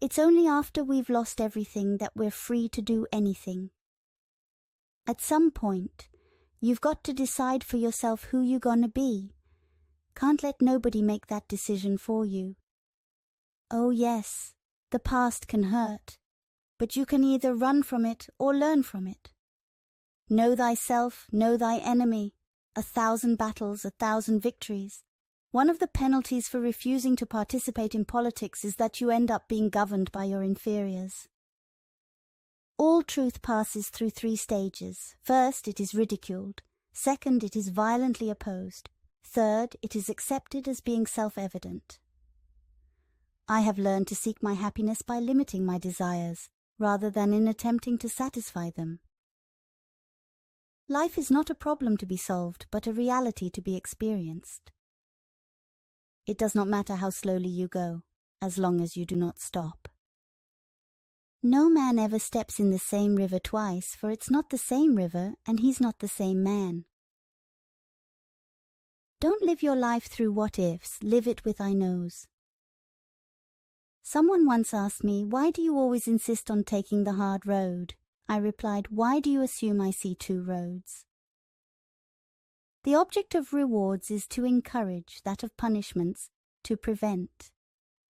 It's only after we've lost everything that we're free to do anything. At some point, you've got to decide for yourself who you're gonna be. Can't let nobody make that decision for you. Oh yes, the past can hurt, but you can either run from it or learn from it. Know thyself, know thy enemy. 1,000 battles, 1,000 victories. One of the penalties for refusing to participate in politics is that you end up being governed by your inferiors. All truth passes through 3 stages. First, it is ridiculed. Second, it is violently opposed. Third, it is accepted as being self-evident. I have learned to seek my happiness by limiting my desires, rather than in attempting to satisfy them. Life is not a problem to be solved, but a reality to be experienced. It does not matter how slowly you go, as long as you do not stop. No man ever steps in the same river twice, for it's not the same river and he's not the same man. Don't live your life through what-ifs, live it with I knows. Someone once asked me, why do you always insist on taking the hard road? I replied, why do you assume I see 2 roads? The object of rewards is to encourage, that of punishments, to prevent.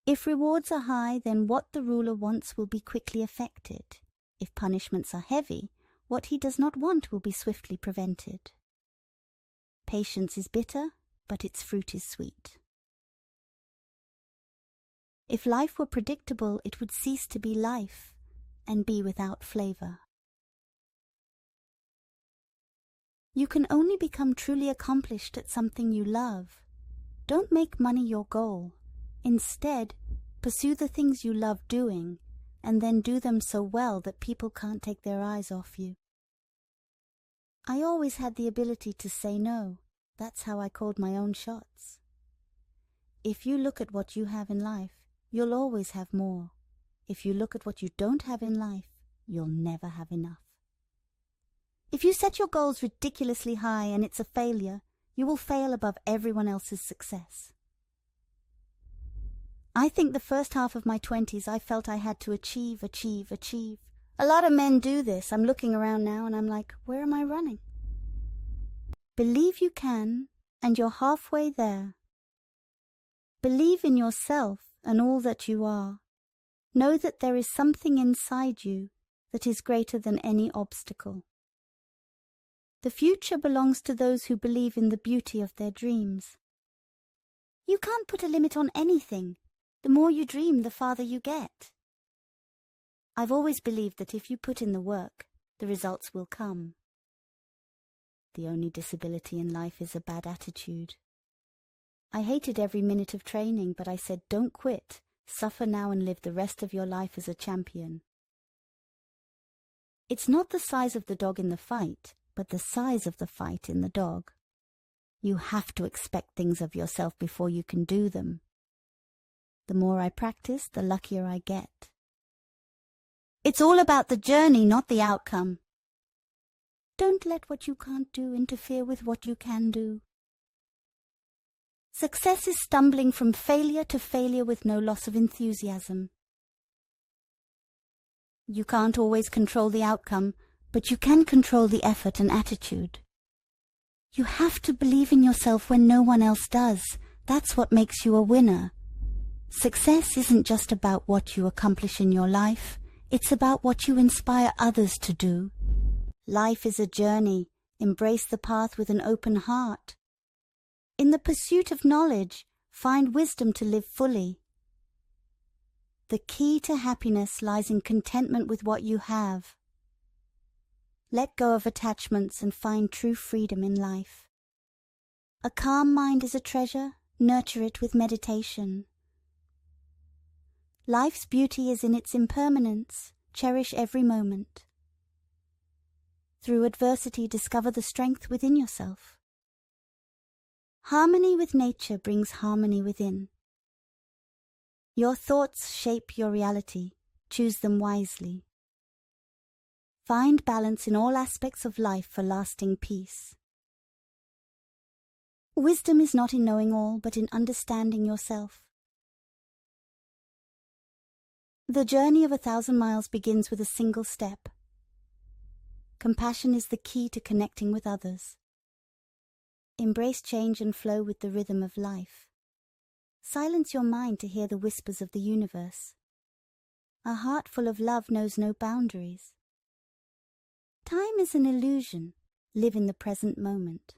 If rewards are high, then what the ruler wants will be quickly effected. If punishments are heavy, what he does not want will be swiftly prevented. Patience is bitter, but its fruit is sweet. If life were predictable, it would cease to be life and be without flavor. You can only become truly accomplished at something you love. Don't make money your goal. Instead, pursue the things you love doing, and then do them so well that people can't take their eyes off you. I always had the ability to say no. That's how I called my own shots. If you look at what you have in life, you'll always have more. If you look at what you don't have in life, you'll never have enough. If you set your goals ridiculously high and it's a failure, you will fail above everyone else's success. I think the first half of my 20s I felt I had to achieve. A lot of men do this. I'm looking around now and I'm like, where am I running? Believe you can, and you're halfway there. Believe in yourself and all that you are. Know that there is something inside you that is greater than any obstacle. The future belongs to those who believe in the beauty of their dreams. You can't put a limit on anything. The more you dream, the farther you get. I've always believed that if you put in the work, the results will come. The only disability in life is a bad attitude. I hated every minute of training, but I said, don't quit. Suffer now and live the rest of your life as a champion. It's not the size of the dog in the fight, but the size of the fight in the dog. You have to expect things of yourself before you can do them. The more I practice, the luckier I get. It's all about the journey, not the outcome. Don't let what you can't do interfere with what you can do. Success is stumbling from failure to failure with no loss of enthusiasm. You can't always control the outcome, but you can control the effort and attitude. You have to believe in yourself when no one else does. That's what makes you a winner. Success isn't just about what you accomplish in your life. It's about what you inspire others to do. Life is a journey. Embrace the path with an open heart. In the pursuit of knowledge, find wisdom to live fully. The key to happiness lies in contentment with what you have. Let go of attachments and find true freedom in life. A calm mind is a treasure. Nurture it with meditation. Life's beauty is in its impermanence. Cherish every moment. Through adversity, discover the strength within yourself. Harmony with nature brings harmony within. Your thoughts shape your reality. Choose them wisely. Find balance in all aspects of life for lasting peace. Wisdom is not in knowing all, but in understanding yourself. The journey of 1,000 miles begins with a single step. Compassion is the key to connecting with others. Embrace change and flow with the rhythm of life. Silence your mind to hear the whispers of the universe. A heart full of love knows no boundaries. Time is an illusion. Live in the present moment.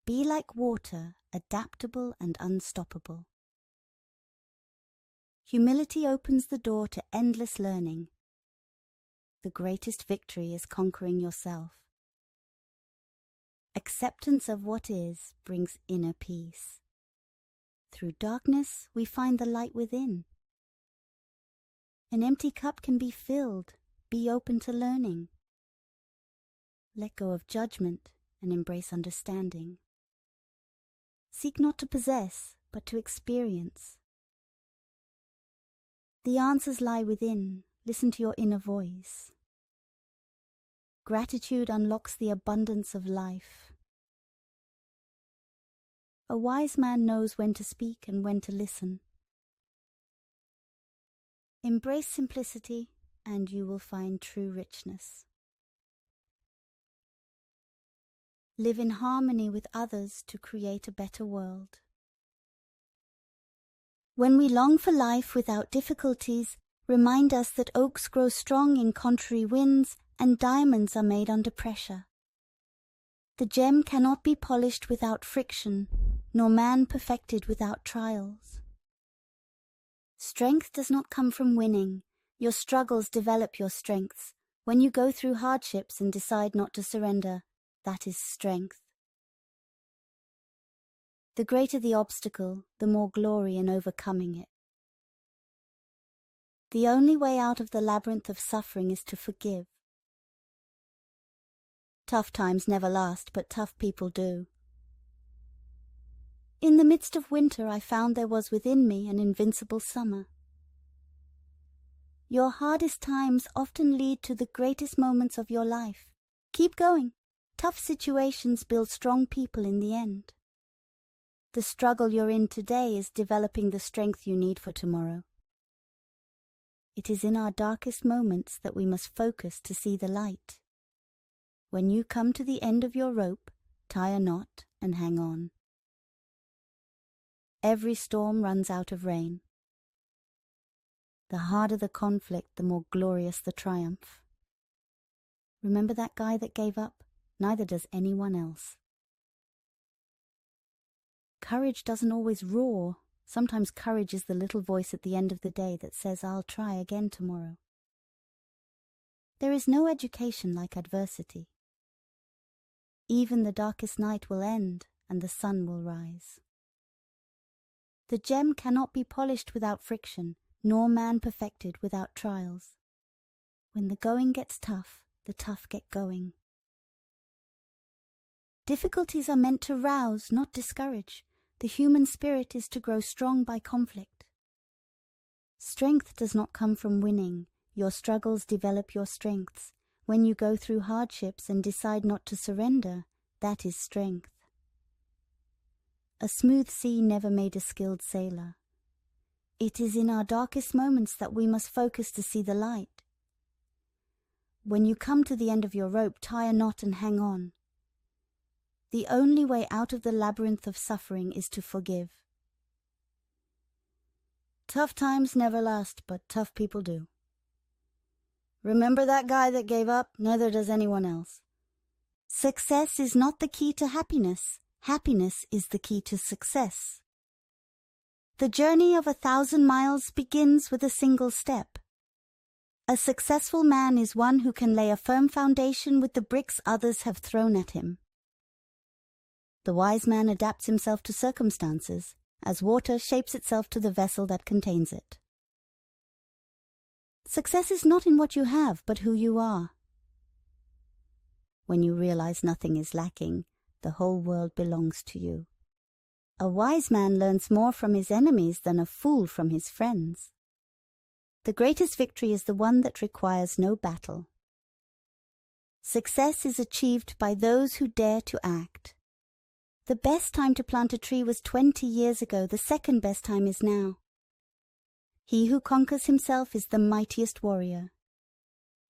Be like water, adaptable and unstoppable. Humility opens the door to endless learning. The greatest victory is conquering yourself. Acceptance of what is brings inner peace. Through darkness, we find the light within. An empty cup can be filled. Be open to learning. Let go of judgment and embrace understanding. Seek not to possess, but to experience. The answers lie within. Listen to your inner voice. Gratitude unlocks the abundance of life. A wise man knows when to speak and when to listen. Embrace simplicity, and you will find true richness. Live in harmony with others to create a better world. When we long for life without difficulties, remind us that oaks grow strong in contrary winds and diamonds are made under pressure. The gem cannot be polished without friction, nor man perfected without trials. Strength does not come from winning. Your struggles develop your strengths. When you go through hardships and decide not to surrender, that is strength. The greater the obstacle, the more glory in overcoming it. The only way out of the labyrinth of suffering is to forgive. Tough times never last, but tough people do. In the midst of winter, I found there was within me an invincible summer. Your hardest times often lead to the greatest moments of your life. Keep going. Tough situations build strong people in the end. The struggle you're in today is developing the strength you need for tomorrow. It is in our darkest moments that we must focus to see the light. When you come to the end of your rope, tie a knot and hang on. Every storm runs out of rain. The harder the conflict, the more glorious the triumph. Remember that guy that gave up? Neither does anyone else. Courage doesn't always roar. Sometimes courage is the little voice at the end of the day that says, I'll try again tomorrow. There is no education like adversity. Even the darkest night will end and the sun will rise. The gem cannot be polished without friction, nor man perfected without trials. When the going gets tough, the tough get going. Difficulties are meant to rouse, not discourage. The human spirit is to grow strong by conflict. Strength does not come from winning. Your struggles develop your strengths. When you go through hardships and decide not to surrender, that is strength. A smooth sea never made a skilled sailor. It is in our darkest moments that we must focus to see the light. When you come to the end of your rope, tie a knot and hang on. The only way out of the labyrinth of suffering is to forgive. Tough times never last, but tough people do. Remember that guy that gave up? Neither does anyone else. Success is not the key to happiness. Happiness is the key to success. The journey of 1,000 miles begins with a single step. A successful man is one who can lay a firm foundation with the bricks others have thrown at him. The wise man adapts himself to circumstances, as water shapes itself to the vessel that contains it. Success is not in what you have, but who you are. When you realize nothing is lacking, the whole world belongs to you. A wise man learns more from his enemies than a fool from his friends. The greatest victory is the one that requires no battle. Success is achieved by those who dare to act. The best time to plant a tree was 20 years ago. The second best time is now. He who conquers himself is the mightiest warrior.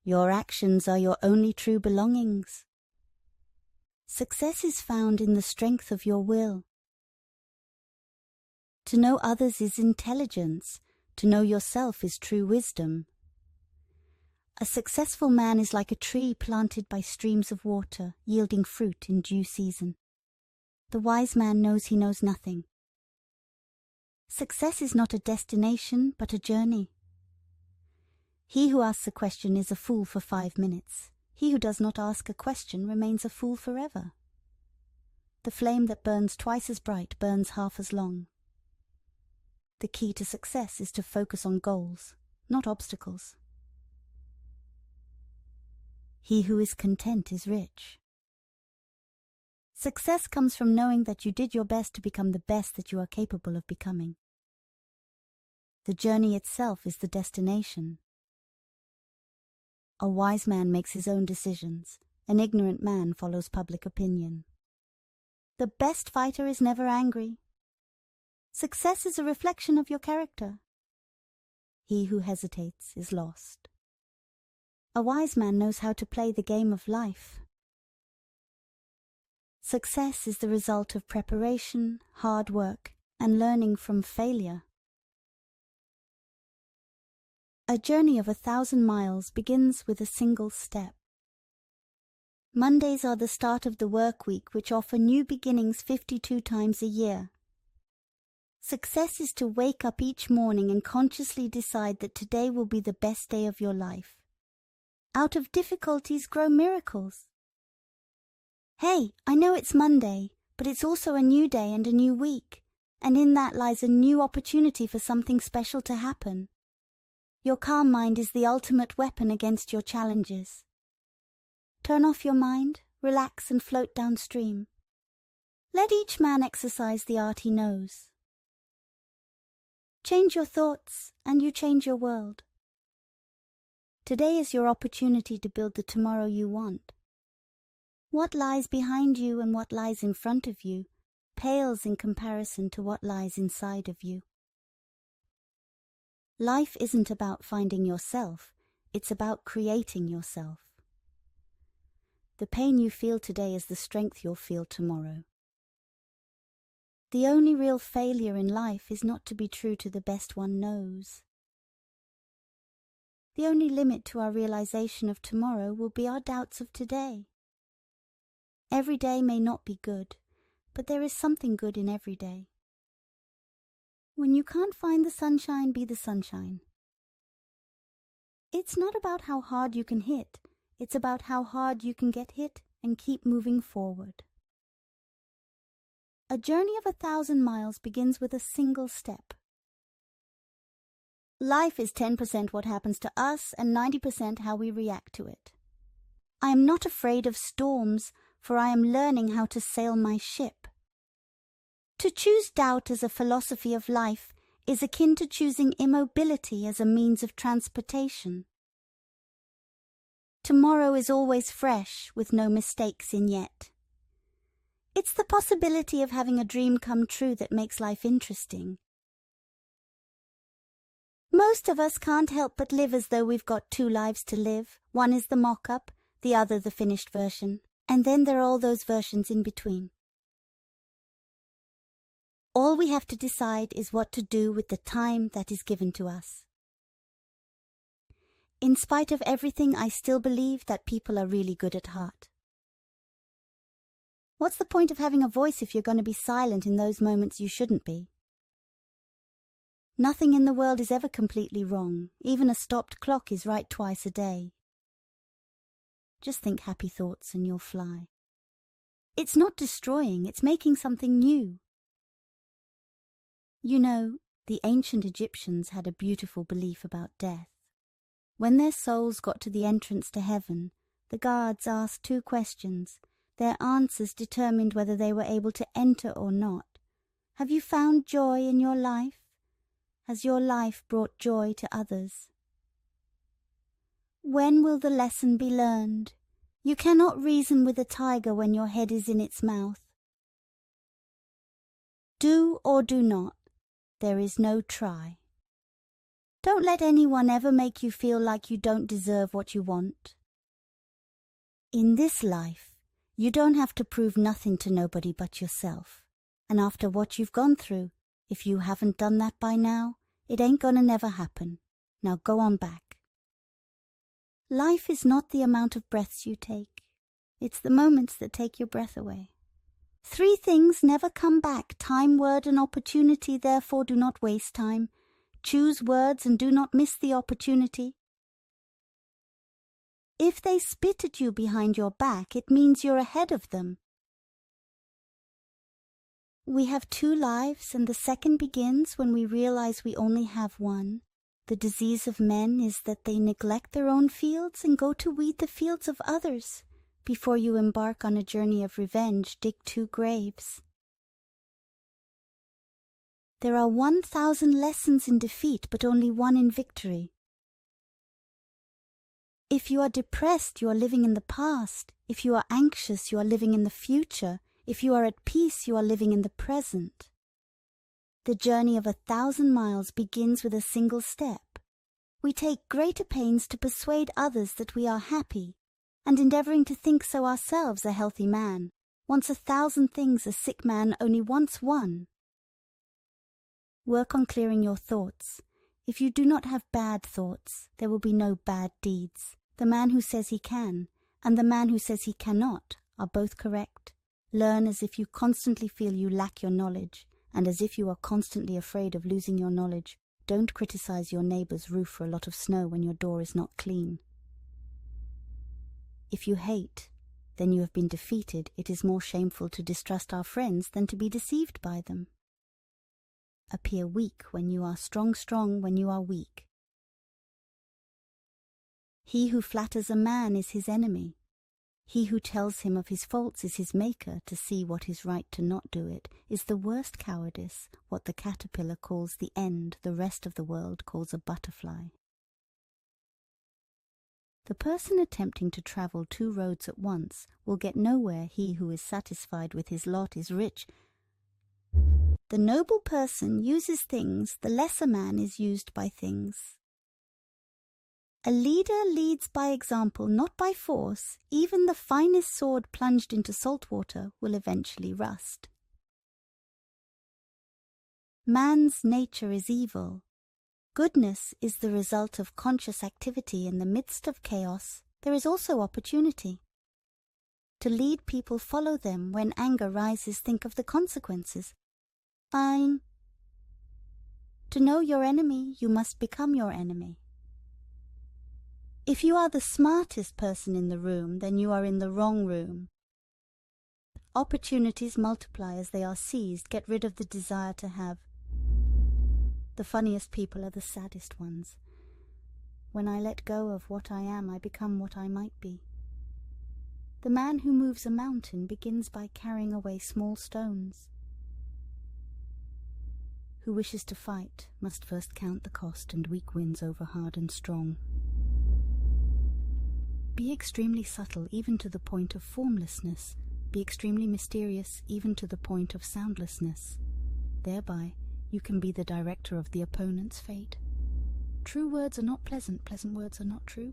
Your actions are your only true belongings. Success is found in the strength of your will. To know others is intelligence. To know yourself is true wisdom. A successful man is like a tree planted by streams of water, yielding fruit in due season. The wise man knows he knows nothing. Success is not a destination, but a journey. He who asks a question is a fool for 5 minutes. He who does not ask a question remains a fool forever. The flame that burns twice as bright burns half as long. The key to success is to focus on goals, not obstacles. He who is content is rich. Success comes from knowing that you did your best to become the best that you are capable of becoming. The journey itself is the destination. A wise man makes his own decisions. An ignorant man follows public opinion. The best fighter is never angry. Success is a reflection of your character. He who hesitates is lost. A wise man knows how to play the game of life. Success is the result of preparation, hard work, and learning from failure. A journey of 1,000 miles begins with a single step. Mondays are the start of the work week, which offer new beginnings 52 times a year. Success is to wake up each morning and consciously decide that today will be the best day of your life. Out of difficulties grow miracles. Hey, I know it's Monday, but it's also a new day and a new week, and in that lies a new opportunity for something special to happen. Your calm mind is the ultimate weapon against your challenges. Turn off your mind, relax and float downstream. Let each man exercise the art he knows. Change your thoughts and you change your world. Today is your opportunity to build the tomorrow you want. What lies behind you and what lies in front of you pales in comparison to what lies inside of you. Life isn't about finding yourself, it's about creating yourself. The pain you feel today is the strength you'll feel tomorrow. The only real failure in life is not to be true to the best one knows. The only limit to our realization of tomorrow will be our doubts of today. Every day may not be good, but there is something good in every day. When you can't find the sunshine, be the sunshine. It's not about how hard you can hit, it's about how hard you can get hit and keep moving forward. A journey of 1,000 miles begins with a single step. Life is 10% what happens to us and 90% how we react to it. I am not afraid of storms, for I am learning how to sail my ship. To choose doubt as a philosophy of life is akin to choosing immobility as a means of transportation. Tomorrow is always fresh, with no mistakes in yet. It's the possibility of having a dream come true that makes life interesting. Most of us can't help but live as though we've got 2 lives to live. One is the mock-up, the other the finished version, and then there are all those versions in between. All we have to decide is what to do with the time that is given to us. In spite of everything, I still believe that people are really good at heart. What's the point of having a voice if you're going to be silent in those moments you shouldn't be? Nothing in the world is ever completely wrong. Even a stopped clock is right twice a day. Just think happy thoughts and you'll fly. It's not destroying, it's making something new. You know, the ancient Egyptians had a beautiful belief about death. When their souls got to the entrance to heaven, the guards asked 2 questions. Their answers determined whether they were able to enter or not. Have you found joy in your life? Has your life brought joy to others? When will the lesson be learned? You cannot reason with a tiger when your head is in its mouth. Do or do not. There is no try. Don't let anyone ever make you feel like you don't deserve what you want. In this life, you don't have to prove nothing to nobody but yourself. And after what you've gone through, if you haven't done that by now, it ain't gonna never happen. Now go on back. Life is not the amount of breaths you take. It's the moments that take your breath away. 3 things never come back: time, word, and opportunity. Therefore do not waste time. Choose words and do not miss the opportunity. If they spit at you behind your back, it means you're ahead of them. We have 2 lives, and the second begins when we realize we only have one. The disease of men is that they neglect their own fields and go to weed the fields of others. Before you embark on a journey of revenge, dig 2 graves. There are 1,000 lessons in defeat, but only 1 in victory. If you are depressed, you are living in the past. If you are anxious, you are living in the future. If you are at peace, you are living in the present. The journey of 1,000 miles begins with a single step. We take greater pains to persuade others that we are happy, and endeavoring to think so ourselves. A healthy man wants 1,000 things, a sick man only wants 1. Work on clearing your thoughts. If you do not have bad thoughts, there will be no bad deeds. The man who says he can, and the man who says he cannot, are both correct. Learn as if you constantly feel you lack your knowledge, and as if you are constantly afraid of losing your knowledge. Don't criticize your neighbor's roof for a lot of snow when your door is not clean. If you hate, then you have been defeated. It is more shameful to distrust our friends than to be deceived by them. Appear weak when you are strong, strong when you are weak. He who flatters a man is his enemy. He who tells him of his faults is his maker. To see what is right to not do it is the worst cowardice. What the caterpillar calls the end, the rest of the world calls a butterfly. The person attempting to travel 2 roads at once will get nowhere. He who is satisfied with his lot is rich. The noble person uses things, the lesser man is used by things. A leader leads by example, not by force. Even the finest sword plunged into salt water will eventually rust. Man's nature is evil. Goodness is the result of conscious activity. In the midst of chaos, there is also opportunity. To lead people, follow them. When anger rises, think of the consequences. Fine. To know your enemy, you must become your enemy. If you are the smartest person in the room, then you are in the wrong room. Opportunities multiply as they are seized. Get rid of the desire to have. The funniest people are the saddest ones. When I let go of what I am, I become what I might be. The man who moves a mountain begins by carrying away small stones. Who wishes to fight must first count the cost, and weak wins over hard and strong. Be extremely subtle, even to the point of formlessness. Be extremely mysterious, even to the point of soundlessness. Thereby, you can be the director of the opponent's fate. True words are not pleasant, pleasant words are not true.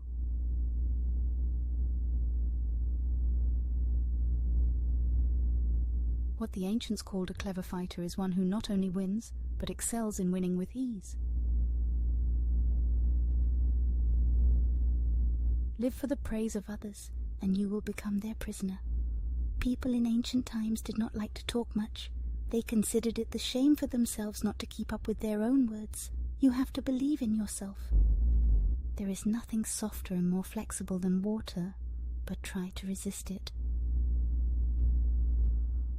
What the ancients called a clever fighter is one who not only wins, but excels in winning with ease. Live for the praise of others, and you will become their prisoner. People in ancient times did not like to talk much. They considered it the shame for themselves not to keep up with their own words. You have to believe in yourself. There is nothing softer and more flexible than water, but try to resist it.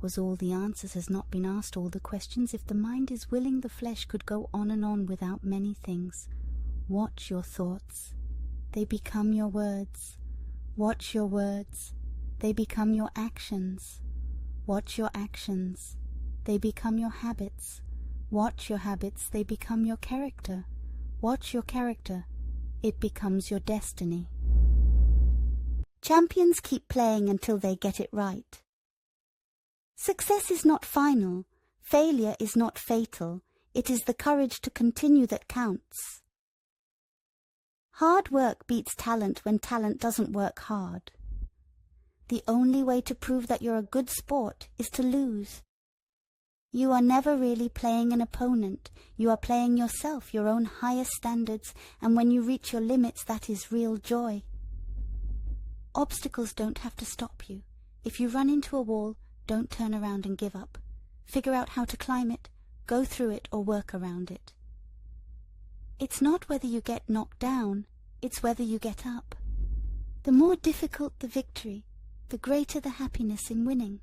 Was all the answers? Has not been asked all the questions? If the mind is willing, the flesh could go on and on without many things. Watch your thoughts. They become your words. Watch your words. They become your actions. Watch your actions. They become your habits. Watch your habits. They become your character. Watch your character. It becomes your destiny. Champions keep playing until they get it right. Success is not final. Failure is not fatal. It is the courage to continue that counts. Hard work beats talent when talent doesn't work hard. The only way to prove that you're a good sport is to lose. You are never really playing an opponent. You are playing yourself, your own highest standards, and when you reach your limits, that is real joy. Obstacles don't have to stop you. If you run into a wall, don't turn around and give up. Figure out how to climb it, go through it, or work around it. It's not whether you get knocked down, it's whether you get up. The more difficult the victory, the greater the happiness in winning.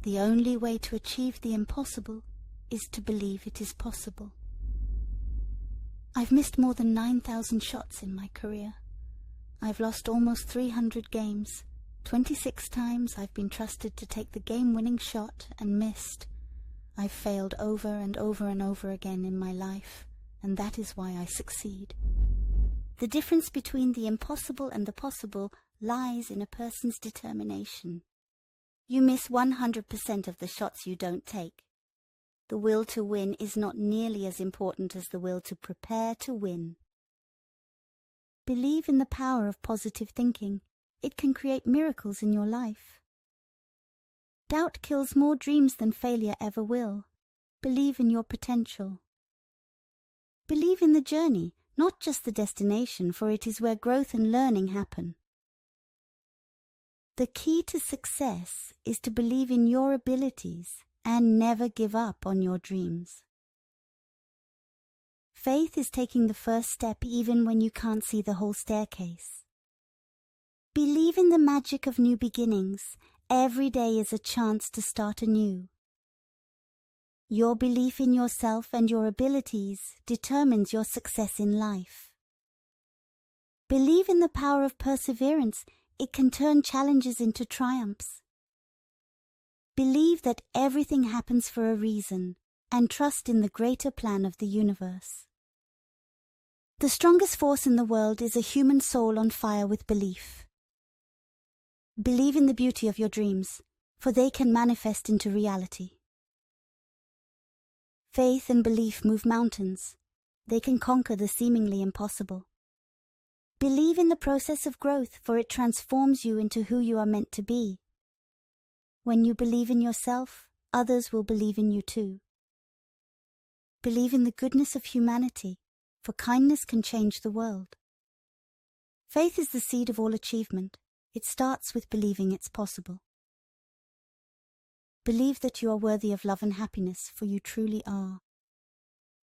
The only way to achieve the impossible is to believe it is possible. I've missed more than 9,000 shots in my career. I've lost almost 300 games. 26 times I've been trusted to take the game-winning shot and missed. I've failed over and over and over again in my life, and that is why I succeed. The difference between the impossible and the possible lies in a person's determination. You miss 100% of the shots you don't take. The will to win is not nearly as important as the will to prepare to win. Believe in the power of positive thinking. It can create miracles in your life. Doubt kills more dreams than failure ever will. Believe in your potential. Believe in the journey, not just the destination, for it is where growth and learning happen. The key to success is to believe in your abilities and never give up on your dreams. Faith is taking the first step even when you can't see the whole staircase. Believe in the magic of new beginnings. Every day is a chance to start anew. Your belief in yourself and your abilities determines your success in life. Believe in the power of perseverance. It can turn challenges into triumphs. Believe that everything happens for a reason and trust in the greater plan of the universe. The strongest force in the world is a human soul on fire with belief. Believe in the beauty of your dreams, for they can manifest into reality. Faith and belief move mountains. They can conquer the seemingly impossible. Believe in the process of growth, for it transforms you into who you are meant to be. When you believe in yourself, others will believe in you too. Believe in the goodness of humanity, for kindness can change the world. Faith is the seed of all achievement. It starts with believing it's possible. Believe that you are worthy of love and happiness, for you truly are.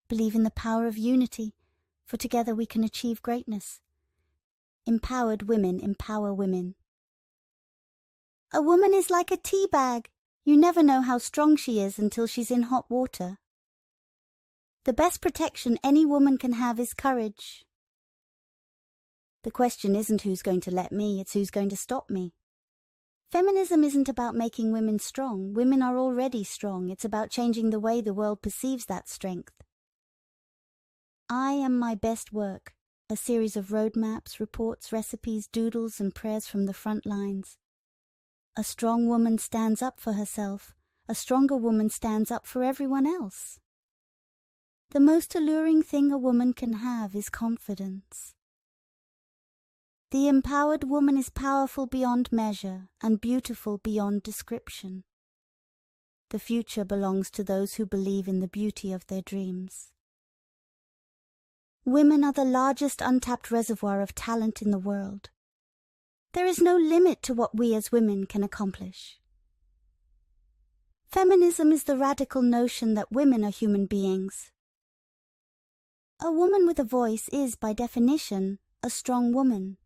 Believe in the power of unity, for together we can achieve greatness. Empowered women empower women. A woman is like a tea bag. You never know how strong she is until she's in hot water. The best protection any woman can have is courage. The question isn't who's going to let me, it's who's going to stop me. Feminism isn't about making women strong. Women are already strong. It's about changing the way the world perceives that strength. I am my best work. A series of roadmaps, reports, recipes, doodles, and prayers from the front lines. A strong woman stands up for herself. A stronger woman stands up for everyone else. The most alluring thing a woman can have is confidence. The empowered woman is powerful beyond measure and beautiful beyond description. The future belongs to those who believe in the beauty of their dreams. Women are the largest untapped reservoir of talent in the world. There is no limit to what we as women can accomplish. Feminism is the radical notion that women are human beings. A woman with a voice is, by definition, a strong woman.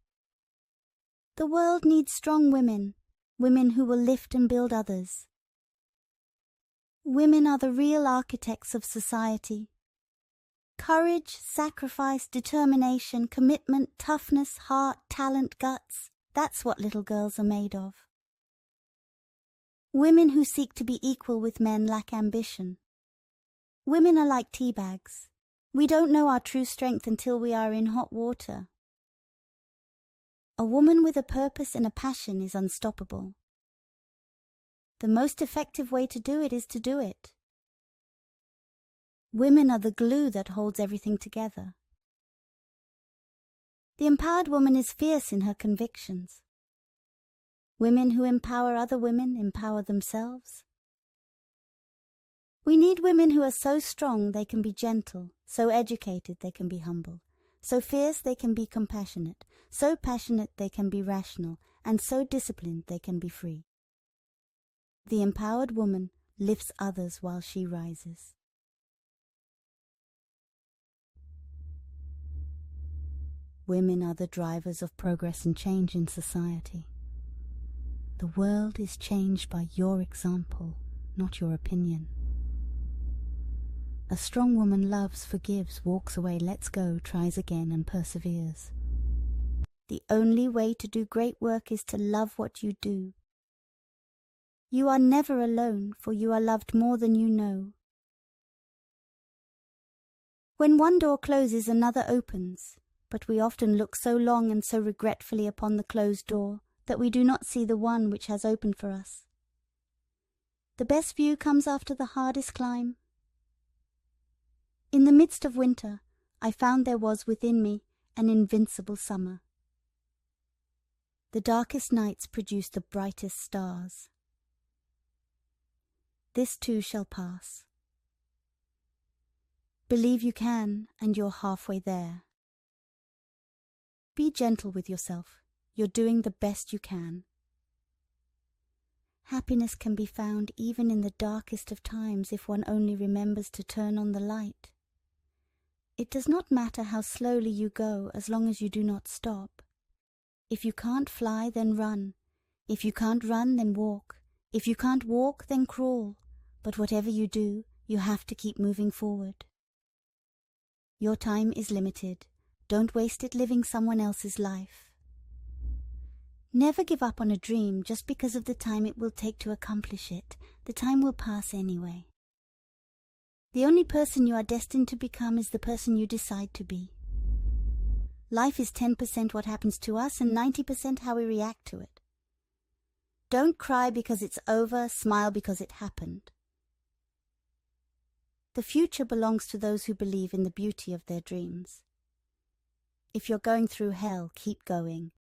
The world needs strong women, women who will lift and build others. Women are the real architects of society. Courage, sacrifice, determination, commitment, toughness, heart, talent, guts, that's what little girls are made of. Women who seek to be equal with men lack ambition. Women are like tea bags. We don't know our true strength until we are in hot water. A woman with a purpose and a passion is unstoppable. The most effective way to do it is to do it. Women are the glue that holds everything together. The empowered woman is fierce in her convictions. Women who empower other women empower themselves. We need women who are so strong they can be gentle, so educated they can be humble, so fierce they can be compassionate, so passionate they can be rational, and so disciplined they can be free. The empowered woman lifts others while she rises. Women are the drivers of progress and change in society. The world is changed by your example, not your opinion. A strong woman loves, forgives, walks away, lets go, tries again, and perseveres. The only way to do great work is to love what you do. You are never alone, for you are loved more than you know. When one door closes, another opens, but we often look so long and so regretfully upon the closed door that we do not see the one which has opened for us. The best view comes after the hardest climb. In the midst of winter, I found there was within me an invincible summer. The darkest nights produce the brightest stars. This too shall pass. Believe you can, and you're halfway there. Be gentle with yourself. You're doing the best you can. Happiness can be found even in the darkest of times if one only remembers to turn on the light. It does not matter how slowly you go as long as you do not stop. If you can't fly, then run. If you can't run, then walk. If you can't walk, then crawl. But whatever you do, you have to keep moving forward. Your time is limited. Don't waste it living someone else's life. Never give up on a dream just because of the time it will take to accomplish it. The time will pass anyway. The only person you are destined to become is the person you decide to be. Life is 10% what happens to us and 90% how we react to it. Don't cry because it's over, smile because it happened. The future belongs to those who believe in the beauty of their dreams. If you're going through hell, keep going.